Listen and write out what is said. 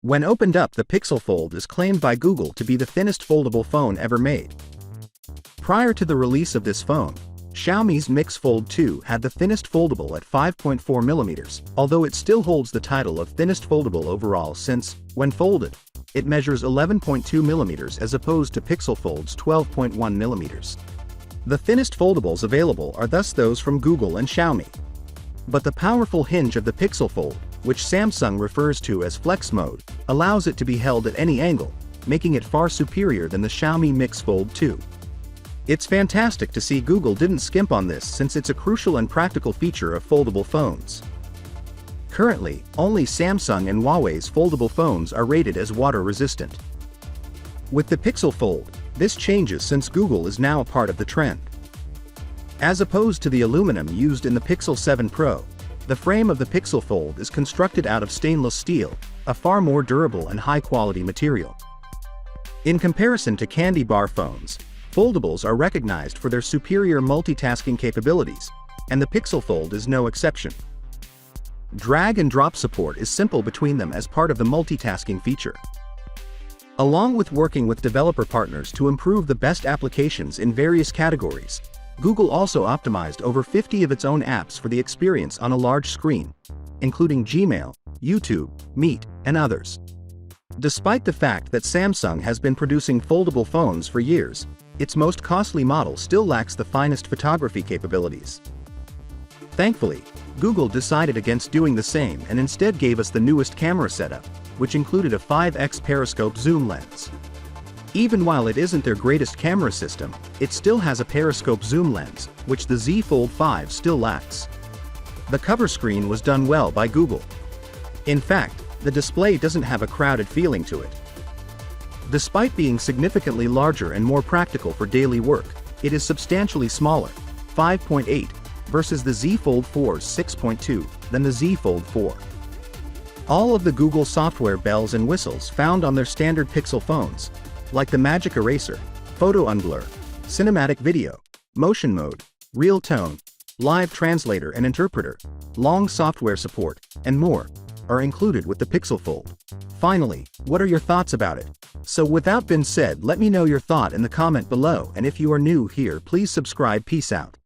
When opened up, the Pixel Fold is claimed by Google to be the thinnest foldable phone ever made. Prior to the release of this phone, Xiaomi's Mix Fold 2 had the thinnest foldable at 5.4mm, although it still holds the title of thinnest foldable overall since, when folded, it measures 11.2mm as opposed to Pixel Fold's 12.1mm. The thinnest foldables available are thus those from Google and Xiaomi. But the powerful hinge of the Pixel Fold, which Samsung refers to as Flex Mode, allows it to be held at any angle, making it far superior than the Xiaomi Mix Fold 2. It's fantastic to see Google didn't skimp on this since it's a crucial and practical feature of foldable phones. Currently, only Samsung and Huawei's foldable phones are rated as water-resistant. With the Pixel Fold, this changes since Google is now a part of the trend. As opposed to the aluminum used in the Pixel 7 Pro, the frame of the Pixel Fold is constructed out of stainless steel, a far more durable and high-quality material. In comparison to candy bar phones, foldables are recognized for their superior multitasking capabilities, and the Pixel Fold is no exception. Drag and drop support is simple between them as part of the multitasking feature. Along with working with developer partners to improve the best applications in various categories, Google also optimized over 50 of its own apps for the experience on a large screen, including Gmail, YouTube, Meet, and others. Despite the fact that Samsung has been producing foldable phones for years, its most costly model still lacks the finest photography capabilities. Thankfully, Google decided against doing the same and instead gave us the newest camera setup, which included a 5x periscope zoom lens. Even while it isn't their greatest camera system, it still has a periscope zoom lens, which the Z Fold 5 still lacks. The cover screen was done well by Google. In fact, the display doesn't have a crowded feeling to it. Despite being significantly larger and more practical for daily work, it is substantially smaller, 5.8, versus the Z Fold 4's 6.2, than the Z Fold 4. All of the Google software bells and whistles found on their standard Pixel phones, like the Magic Eraser, Photo Unblur, Cinematic Video, Motion Mode, Real Tone, Live Translator and Interpreter, long software support, and more, are included with the Pixel Fold. Finally, what are your thoughts about it? So without being said, let me know your thought in the comment below, and if you are new here, please subscribe. Peace out.